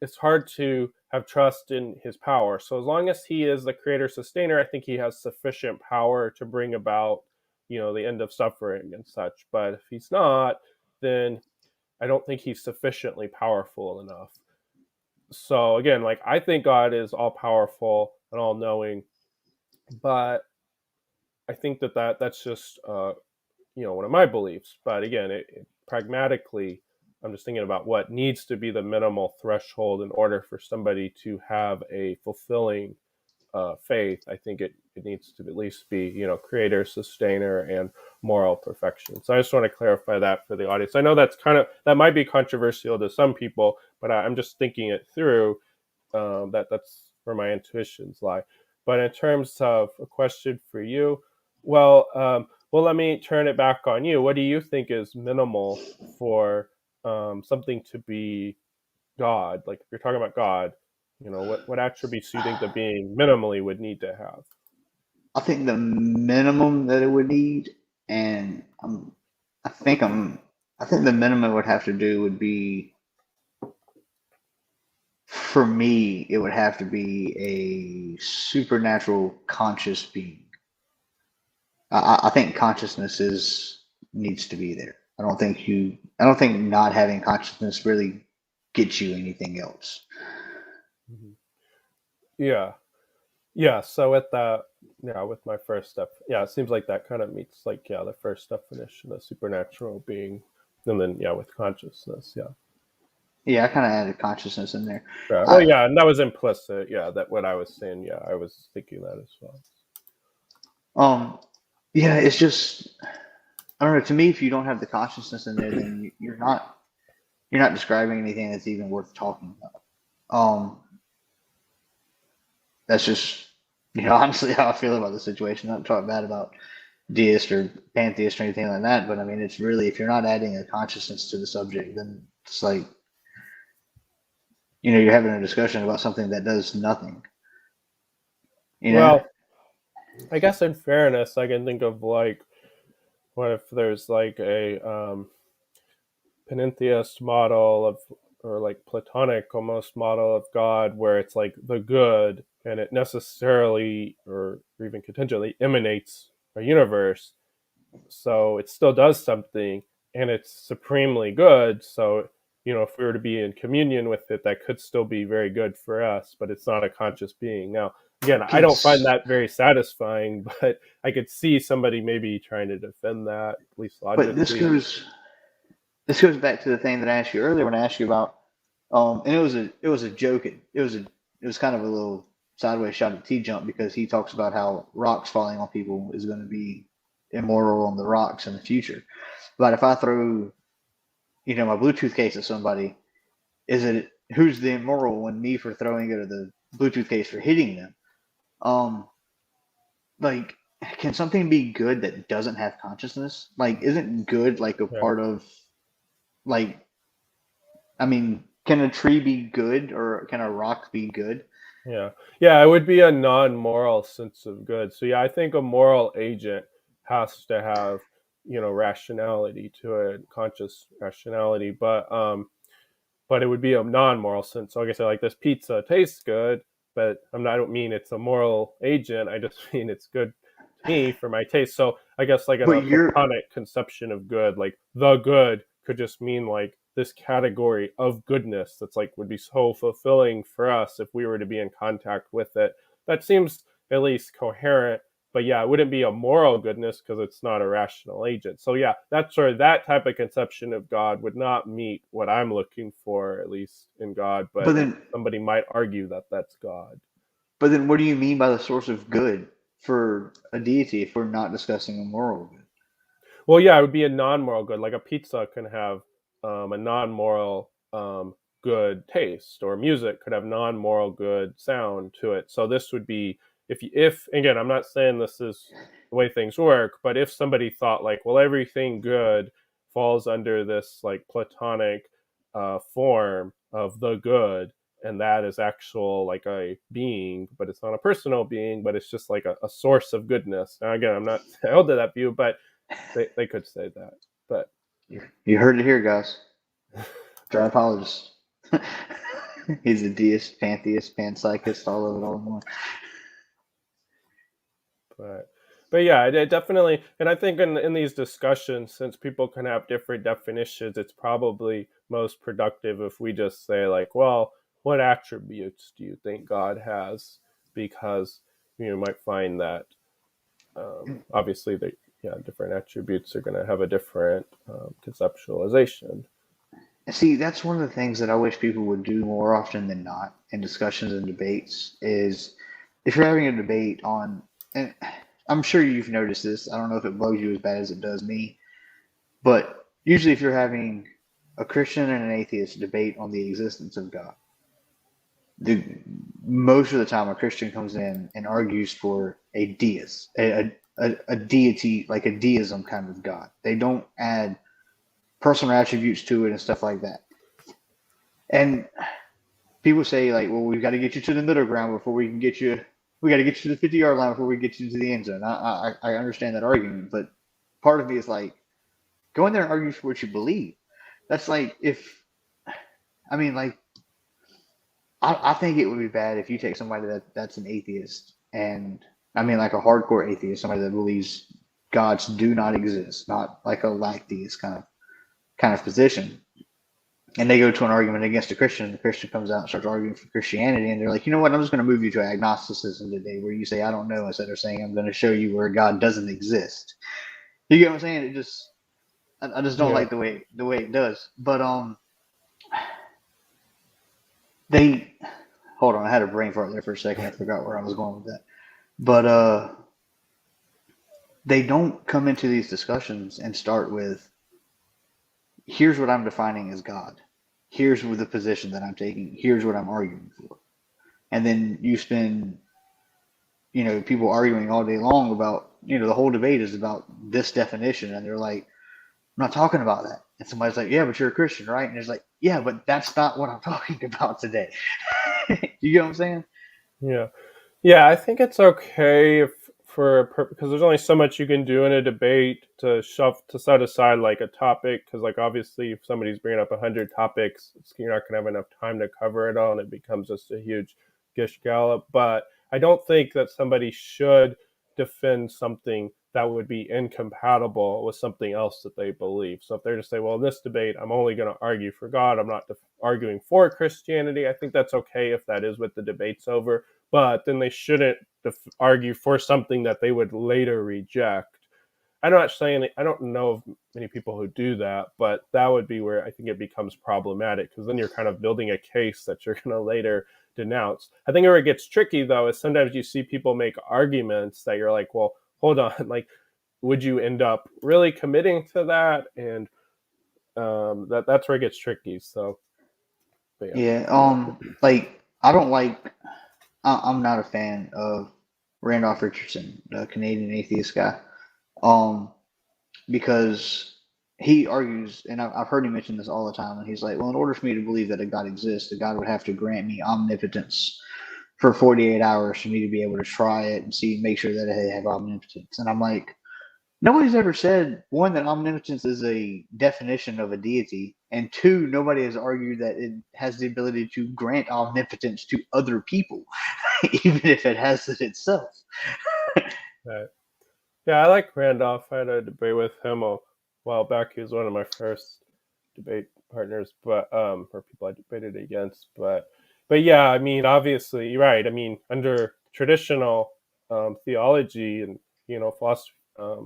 it's hard to have trust in his power. So as long as he is the creator sustainer, I think he has sufficient power to bring about, the end of suffering and such. But if he's not, then I don't think he's sufficiently powerful enough. So again, like I think God is all powerful and all knowing, but I think that's just one of my beliefs. But again, pragmatically, I'm just thinking about what needs to be the minimal threshold in order for somebody to have a fulfilling faith. I think it needs to at least be creator, sustainer, and moral perfection. So I just want to clarify that for the audience. I know that might be controversial to some people, but I'm just thinking it through. That's where my intuitions lie. But in terms of a question for you, well, let me turn it back on you. What do you think is minimal for something to be God, like if you're talking about God, what attributes do you think the being minimally would need to have? I think the minimum that it would need, and I think I think the minimum it would have to do would be, for me, it would have to be a supernatural conscious being. I think consciousness is needs to be there. I don't think not having consciousness really gets you anything else. Mhm. Yeah. Yeah. So with that, yeah, with my first step, yeah, it seems like that kind of meets like, yeah, the first definition of supernatural being. And then, yeah, with consciousness. Yeah. Yeah, I kind of added consciousness in there. Right. Well, I, yeah. And that was implicit. Yeah. That what I was saying. Yeah. I was thinking that as well. um, yeah, it's just I don't know. To me, if you don't have the consciousness in there, then you're not describing anything that's even worth talking about. That's just honestly how I feel about the situation. Not talking bad about deist or pantheist or anything like that, but I mean, it's really if you're not adding a consciousness to the subject, then it's like you're having a discussion about something that does nothing. You know? Well, I guess in fairness, I can think of like, what if there's like a panentheist model of, or like Platonic almost model of God, where it's like the good and it necessarily or even contingently emanates a universe. So it still does something and it's supremely good. So, if we were to be in communion with it, that could still be very good for us, but it's not a conscious being. Now, again, I don't find that very satisfying, but I could see somebody maybe trying to defend that, at least But logically. this goes back to the thing that I asked you earlier when I asked you about and it was a joke. It was kind of a little sideways shot at T jump because he talks about how rocks falling on people is going to be immoral on the rocks in the future. But if I throw my Bluetooth case at somebody, is it who's the immoral one? Me for throwing it, or the Bluetooth case for hitting them? Um, like, can something be good that doesn't have consciousness? Like, isn't good like a Yeah. part of like? I mean, can a tree be good or can a rock be good? Yeah. Yeah, it would be a non-moral sense of good. So yeah, I think a moral agent has to have, rationality to it, conscious rationality, but it would be a non-moral sense. So like I said, like this pizza tastes good, but I don't mean it's a moral agent. I just mean it's good to me for my taste. So I guess like in a But you're platonic conception of good, like the good could just mean like this category of goodness that's like would be so fulfilling for us if we were to be in contact with it. That seems at least coherent, but yeah, it wouldn't be a moral goodness because it's not a rational agent. So yeah, that sort of that type of conception of God would not meet what I'm looking for, at least in God. but But then somebody might argue that that's God. but then what do you mean by the source of good for a deity if we're not discussing a moral good? Well, yeah, it would be a non-moral good. Like a pizza can have a non-moral good taste, or music could have non-moral good sound to it. So this would be if again, I'm not saying this is the way things work, but if somebody thought like, well, everything good falls under this like Platonic form of the good, and that is actual like a being, but it's not a personal being, but it's just like a source of goodness. Now, again, I'm not held to that view, but they could say that, but You heard it here, guys. Dry apologist. He's a deist, pantheist, panpsychist, all of it all in one. but but yeah, it definitely, and I think in these discussions, since people can have different definitions, it's probably most productive if we just say like, well, what attributes do you think God has? Because you might find that obviously the yeah different attributes are going to have a different conceptualization. See, that's one of the things that I wish people would do more often than not in discussions and debates is if you're having a debate on, and I'm sure you've noticed this, I don't know if it bugs you as bad as it does me, but usually if you're having a Christian and an atheist debate on the existence of God, the most of the time a Christian comes in and argues for a deist, a deity, like a deism kind of God. They don't add personal attributes to it and stuff like that. And people say like, well, we've got to get you to the middle ground before we can get you. We got to get you to the 50-yard line before we get you to the end zone. I understand that argument, but part of me is like, go in there and argue for what you believe. That's like if I mean like I think it would be bad if you take somebody that's an atheist and I mean like a hardcore atheist, somebody that believes gods do not exist, not like a lack theist kind of position. And they go to an argument against a Christian, and the Christian comes out and starts arguing for Christianity, and they're like, you know what, I'm just going to move you to agnosticism today, where you say, I don't know, instead of saying, I'm going to show you where God doesn't exist. You get what I'm saying? It just, I just don't Yeah. like the way it does. But they, hold on, I had a brain fart there for a second. I forgot where I was going with that. But they don't come into these discussions and start with, here's what I'm defining as God. Here's the position that I'm taking. Here's what I'm arguing for. And then you spend, people arguing all day long about, the whole debate is about this definition. And they're like, I'm not talking about that. And somebody's like, yeah, but you're a Christian, right? And it's like, yeah, but that's not what I'm talking about today. You get what I'm saying? Yeah. Yeah, I think it's okay if because there's only so much you can do in a debate to set aside like a topic because like obviously if somebody's bringing up 100 topics, you're not gonna have enough time to cover it all, and it becomes just a huge gish gallop. But I don't think that somebody should defend something that would be incompatible with something else that they believe. So if they're just say, well, in this debate, I'm only going to argue for God, I'm not arguing for Christianity. I think that's okay if that is what the debate's over, but then they shouldn't argue for something that they would later reject. I'm not saying I don't know of many people who do that, but that would be where I think it becomes problematic because then you're kind of building a case that you're going to later denounce. I think where it gets tricky though is sometimes you see people make arguments that you're like, well, hold on, like, would you end up really committing to that? And that's where it gets tricky. So, but yeah. Yeah. Like I don't like. I'm not a fan of Randolph Richardson, the Canadian atheist guy. Um, because he argues, and I've heard him mention this all the time, and he's like, well, in order for me to believe that a God exists, a God would have to grant me omnipotence for 48 hours for me to be able to try it and make sure that I have omnipotence. And I'm like, nobody's ever said, one, that omnipotence is a definition of a deity, and two, nobody has argued that it has the ability to grant omnipotence to other people, even if it has it itself. Right. Yeah, I like Randolph. I had a debate with him a while back. He was one of my first debate partners, but or people I debated against. But yeah, I mean, obviously, you're right. I mean, under traditional theology and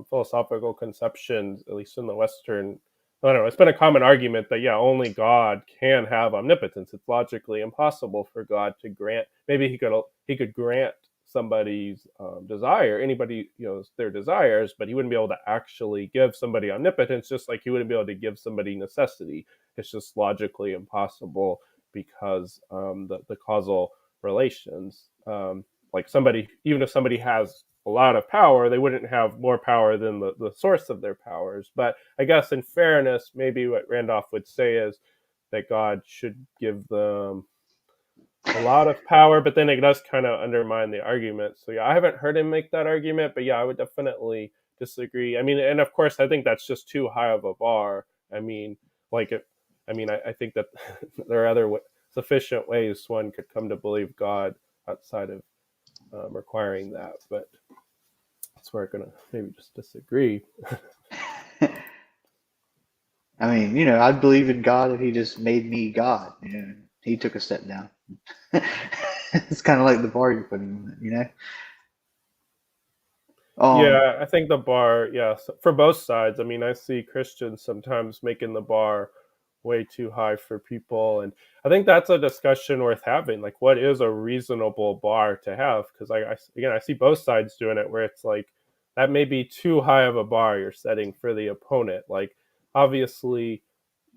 philosophical conceptions, at least in the Western, I don't know. It's been a common argument that yeah, only God can have omnipotence. It's logically impossible for God to grant. Maybe he could grant somebody's desire, anybody their desires, but he wouldn't be able to actually give somebody omnipotence, just like he wouldn't be able to give somebody necessity. It's just logically impossible because the causal relations. Like somebody, even if somebody has a lot of power, they wouldn't have more power than the source of their powers. But I guess in fairness, maybe what Randolph would say is that God should give them a lot of power, but then it does kind of undermine the argument. So yeah, I haven't heard him make that argument, but yeah, I would definitely disagree. I mean, and of course, I think that's just too high of a bar. I mean, like, I think that there are other sufficient ways one could come to believe God outside of requiring that, but that's where we're gonna maybe just disagree. I mean, I'd believe in God if he just made me God. He took a step down. It's kind of like the bar you're putting on it. Yeah, I think the bar, yeah, for both sides. I mean, I see Christians sometimes making the bar way too high for people, and I think that's a discussion worth having. Like, what is a reasonable bar to have? Because again, I see both sides doing it, where it's like that may be too high of a bar you're setting for the opponent. Like, obviously,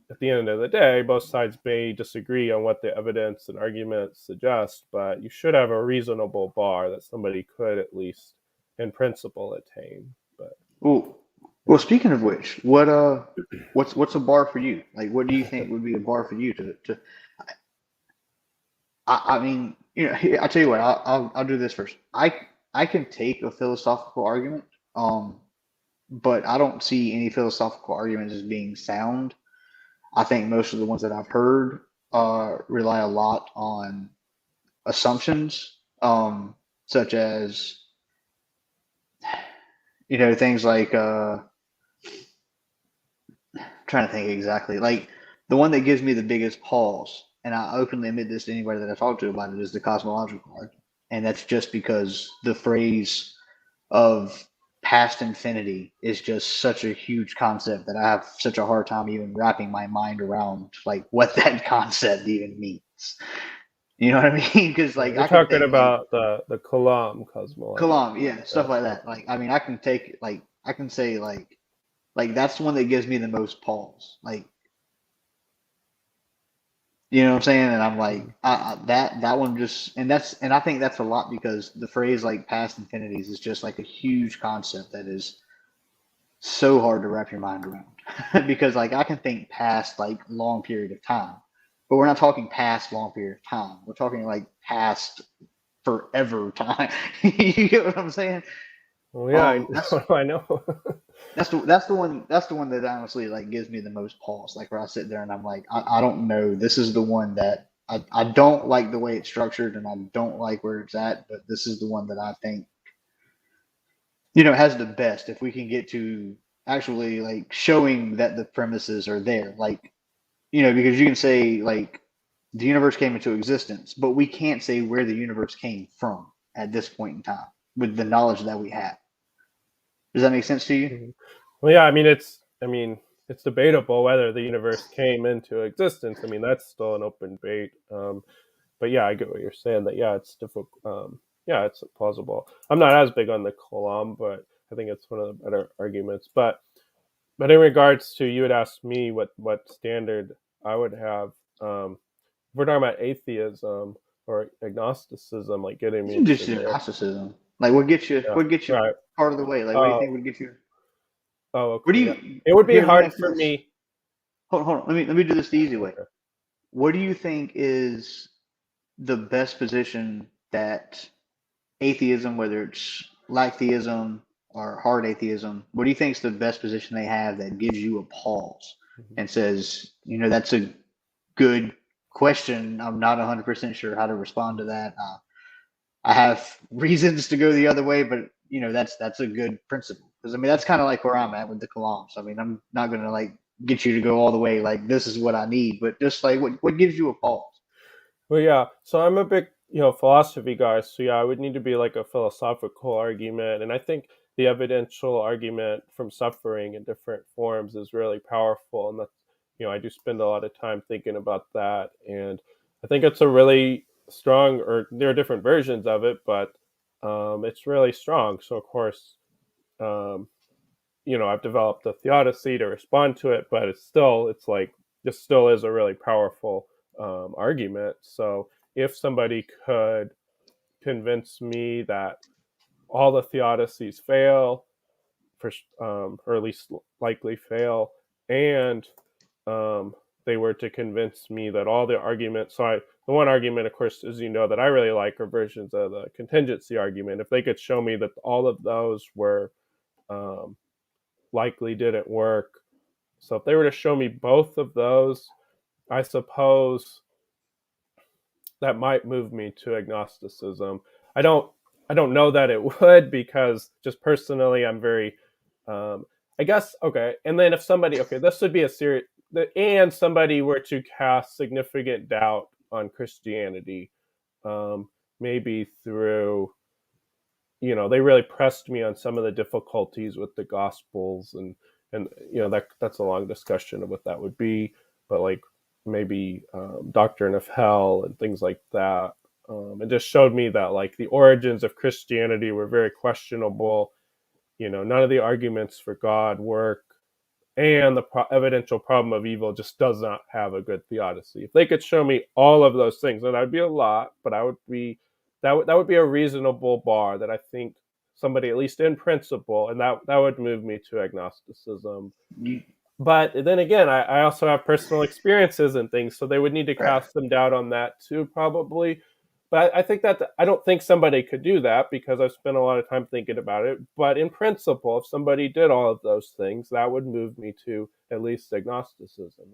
at the end of the day, both sides may disagree on what the evidence and arguments suggest, but you should have a reasonable bar that somebody could at least, in principle, attain. But Well, yeah. well, speaking of which, what's a bar for you? Like, what do you think would be a bar for you to? I mean, I tell you what, I'll do this first. I can take a philosophical argument, um, but I don't see any philosophical arguments as being sound. I think most of the ones that I've heard rely a lot on assumptions, such as things like trying to think exactly. Like the one that gives me the biggest pause, and I openly admit this to anybody that I talk to about it, is the cosmological argument. And that's just because the phrase of past infinity is just such a huge concept that I have such a hard time even wrapping my mind around like what that concept even means. You know what I mean? Because like You're I can talking think like about the Kalam cosmology. Kalam, yeah, stuff like that. Like I mean, I can take like I can say like that's the one that gives me the most pause. Like you know what I'm saying? And I'm like, Mhm. that one just, and I think that's a lot because the phrase like past infinities is just like a huge concept that is so hard to wrap your mind around. Because like I can think past like long period of time, but we're not talking past long period of time. We're talking like past forever time. You get what I'm saying? Well, yeah, I That's I know. that's the one that honestly like gives me the most pause. Like where I sit there and I'm like, I don't know. This is the one that I don't like the way it's structured and I don't like where it's at, but this is the one that I think, has the best if we can get to actually like showing that the premises are there. Like, because you can say like the universe came into existence, but we can't say where the universe came from at this point in time with the knowledge that we have. Does that make sense to you? Mhm. Well, yeah, I mean, it's debatable whether the universe came into existence. I mean, that's still an open debate. But yeah, I get what you're saying. That yeah, it's difficult. Yeah, it's plausible. I'm not as big on the Kalam, but I think it's one of the better arguments. But in regards to you had asked me what standard I would have. If we're talking about atheism or agnosticism, like getting You me can just into do there. Gnosticism. Like, what gets you? Yeah. What gets you Right. part of the way? Like, what do you Oh. think would get you? Oh. What do Okay. Yeah. you? It would be Here, let me hard ask you for this. me. Hold on. Let me do this the easy way. Okay. What do you think is the best position that atheism, whether it's lack theism or hard atheism, what do you think is the best position they have that gives you a pause Mhm. and says, that's a good question. I'm not 100% sure how to respond to that. I have reasons to go the other way, but that's a good principle because I mean that's kind of like where I'm at with the Kalams. I mean I'm not gonna like get you to go all the way like this is what I need, but just like what gives you a pause? Well, yeah. So I'm a big, philosophy guy. So yeah, I would need to be like a philosophical argument, and I think the evidential argument from suffering in different forms is really powerful, and that's, I do spend a lot of time thinking about that, and I think it's a really strong, or there are different versions of it, but it's really strong. So of course, um, I've developed a theodicy to respond to it, but it's like this still is a really powerful argument. So if somebody could convince me that all the theodicies fail, or at least likely fail, and um, they were to convince me that all the arguments, the one argument, of course, as you know, that I really like are versions of the contingency argument. If they could show me that all of those were um, likely didn't work. So if they were to show me both of those, I suppose that might move me to agnosticism. I don't I don't know that it would because just personally I'm very I guess okay. And then if somebody okay, this would be a serious and somebody were to cast significant doubt on Christianity, um, maybe through they really pressed me on some of the difficulties with the gospels, and that's a long discussion of what that would be, but like maybe doctrine of hell and things like that. It just showed me that like the origins of Christianity were very questionable. None of the arguments for God work, and the evidential problem of evil just does not have a good theodicy. If they could show me all of those things, and that'd be a lot, but I would be that would be a reasonable bar that I think somebody, at least in principle, and that would move me to agnosticism. But then again, I also have personal experiences and things, so they would need to Right. cast some doubt on that too, probably. But I think that I don't think somebody could do that because I've spent a lot of time thinking about it. But in principle, if somebody did all of those things, that would move me to at least agnosticism.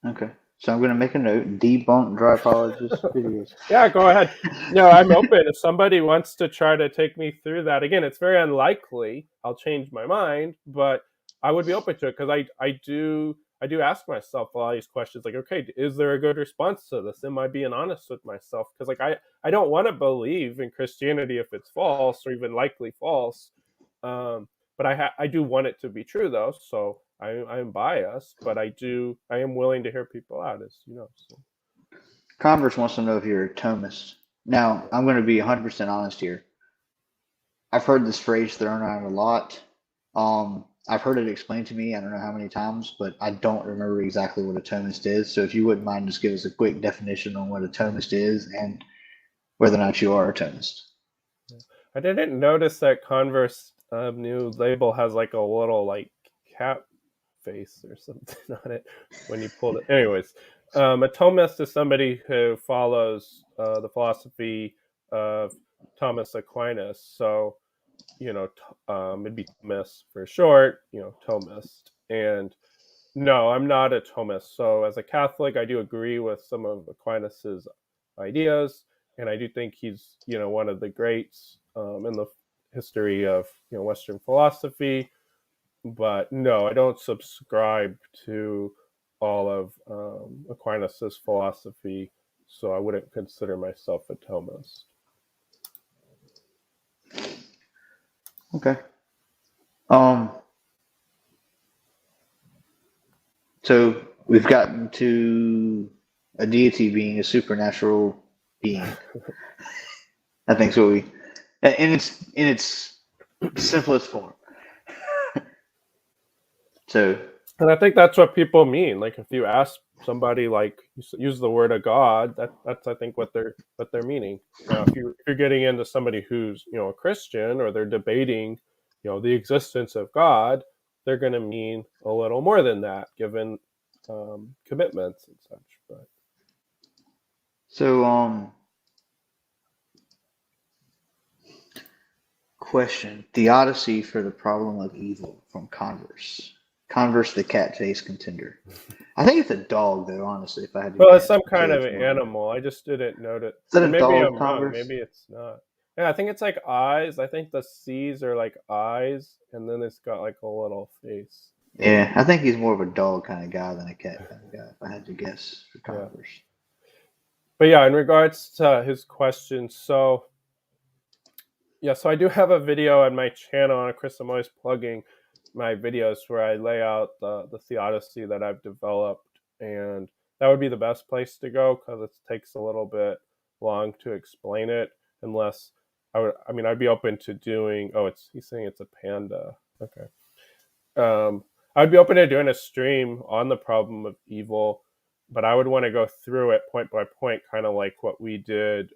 Okay. So I'm going to make a note: debunk dry apologist Yeah. videos. Yeah, go ahead. No, I'm open. If somebody wants to try to take me through that, again, it's very unlikely I'll change my mind, but I would be open to it because I do ask myself a lot of these questions like, okay, is there a good response to this? Am I being honest with myself? Because like I don't want to believe in Christianity if it's false or even likely false. But I do want it to be true though, so I'm biased, but I am willing to hear people out, as you know. So. Converse wants to know if you're a Thomist. Now, I'm going to be 100% honest here. I've heard this phrase thrown around a lot. I've heard it explained to me, I don't know how many times, but I don't remember exactly what a Thomist is. So if you wouldn't mind, just give us a quick definition on what a Thomist is and whether or not you are a Thomist. I didn't notice that Converse new label has like a little like cat face or something on it when you pulled it. Anyways, a Thomist is somebody who follows the philosophy of Thomas Aquinas. So it'd be Thomas for short. Thomist. And no, I'm not a Thomist. So as a Catholic, I do agree with some of Aquinas's ideas, and I do think he's one of the greats in the history of Western philosophy. But no, I don't subscribe to all of Aquinas's philosophy, so I wouldn't consider myself a Thomist. Okay. Um, so we've gotten to a deity being a supernatural being. I think so. In its simplest form. So And I think that's what people mean. Like if you ask somebody, like use the word of God, that's I think what they're meaning. Now, if you're getting into somebody who's a Christian or they're debating the existence of God, they're going to mean a little more than that, given commitments and such. But so question: Theodicy for the problem of evil from Converse. Converse, the cat face contender. I think it's a dog, though. Honestly, if I had to well, it's guess, some but kind say of it's more of a. animal. I just didn't note it, Is that or a maybe dog, I'm wrong. Converse? Maybe it's not. Yeah, I think it's like eyes. I think the C's are like eyes, and then it's got like a little face. Yeah, I think he's more of a dog kind of guy than a cat kind of guy. If I had to guess for Yeah. Converse. But yeah, in regards to his question, so yeah, so I do have a video on my channel, and Chris, I'm always plugging my videos where I lay out the theodicy that I've developed, and that would be the best place to go because it takes a little bit long to explain it. Unless I'd be open to doing. Oh, he's saying it's a panda. Okay. I'd be open to doing a stream on the problem of evil, but I would want to go through it point by point, kind of like what we did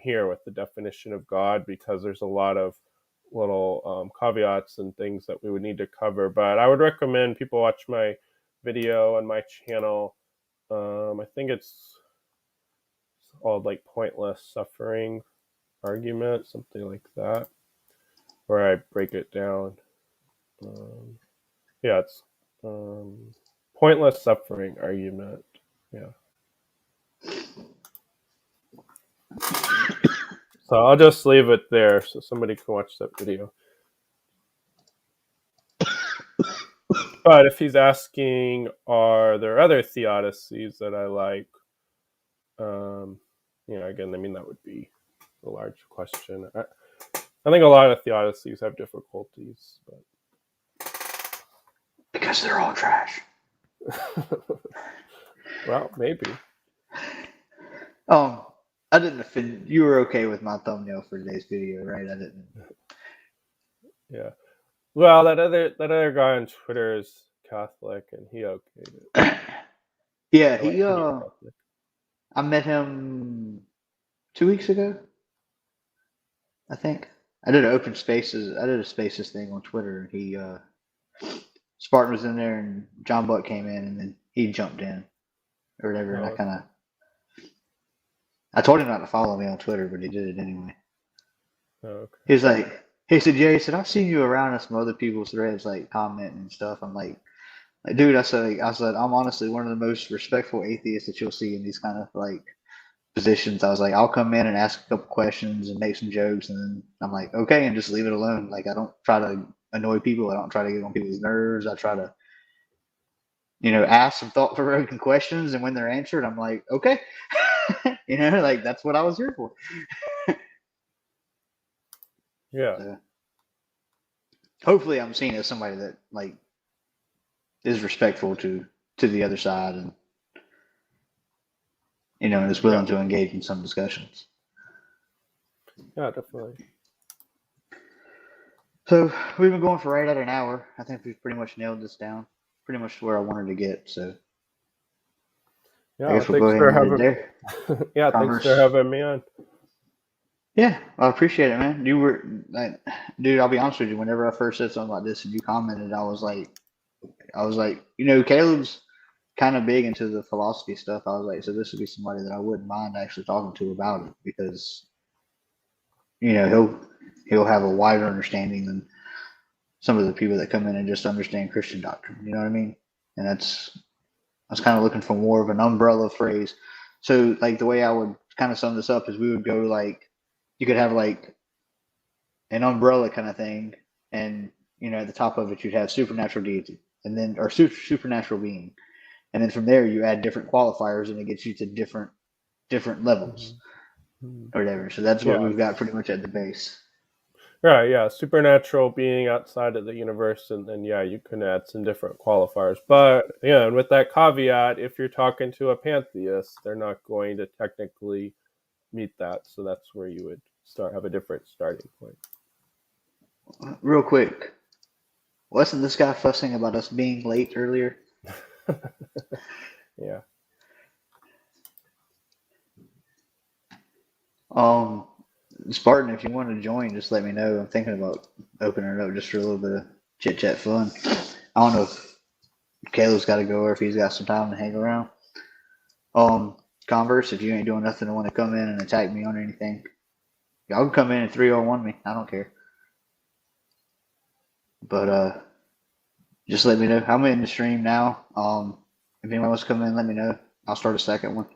here with the definition of God, because there's a lot of little caveats and things that we would need to cover. But I would recommend people watch my video on my channel. I think it's called like Pointless Suffering Argument, something like that, where I break it down. Um, Yeah, it's um, pointless suffering argument. Yeah. So I'll just leave it there so somebody can watch that video. But if he's asking, are there other theodicies that I like? Um, again, that would be a large question. I think a lot of theodicies have difficulties, Because they're all trash. but well, maybe. Um, I didn't offend you. Were okay with my thumbnail for today's video, right? I didn't. Yeah. Well, that other guy on Twitter is Catholic, and he okayed it. Yeah, Oh wait, he he's Catholic. I met him 2 weeks ago, I think. I did a spaces thing on Twitter, and he Spartan was in there and John Buck came in and then he jumped in or whatever. And Oh, I told him not to follow me on Twitter, but he did it anyway. okay. He was like, he said, Jay, he said, I've seen you around on some other people's threads, like commenting and stuff. I'm like, dude, I said, I'm honestly one of the most respectful atheists that you'll see in these kind of like positions. I was like, I'll come in and ask a couple questions and make some jokes, and then I'm like, okay, and just leave it alone. Like, I don't try to annoy people. I don't try to get on people's nerves. I try to, ask some thought-provoking questions, and when they're answered, I'm like, okay, like that's what I was here for. Yeah. So hopefully, I'm seen as somebody that like is respectful to the other side, and and is Yeah. willing to engage in some discussions. Yeah, definitely. So we've been going for right at an hour. I think we've pretty much nailed this down. Pretty much where I wanted to get. So I Yeah, guess we'll go ahead and end it there. yeah, thanks for Converse. having me on. Yeah, I appreciate it, man. You were like, dude. I'll be honest with you. Whenever I first said something like this and you commented, I was like, Caleb's kind of big into the philosophy stuff. I was like, so this would be somebody that I wouldn't mind actually talking to about it because he'll have a wider understanding than some of the people that come in and just understand Christian doctrine. You know what I mean? And I was kind of looking for more of an umbrella phrase. So like the way I would kind of sum this up is we would go like you could have like an umbrella kind of thing, and at the top of it you'd have supernatural deity, and then or supernatural being, and then from there you add different qualifiers, and it gets you to different levels Mhm. Mhm. or whatever. So that's what Yeah. we've got pretty much at the base. Right, yeah, supernatural being outside of the universe, and then yeah, you can add some different qualifiers. But yeah, and with that caveat, if you're talking to a pantheist, they're not going to technically meet that. So that's where you would have a different starting point. Real quick, wasn't this guy fussing about us being late earlier? Yeah. Um, Spartan, if you want to join, just let me know. I'm thinking about opening it up just for a little bit of chit chat fun. I don't know if Caleb's got to go or if he's got some time to hang around. Converse, if you ain't doing nothing and want to come in and attack me on anything, y'all can come in and 301 me. I don't care. But just let me know. I'm in the stream now. If anyone wants to come in, let me know. I'll start a second one.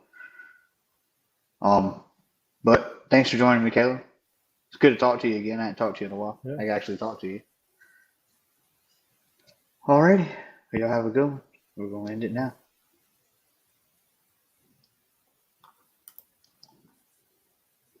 But thanks for joining me, Caleb. It's good to talk to you again. I haven't talked to you in a while. Yeah. I actually talked to you. Alrighty. Y'all have a good one. We're going to end it now.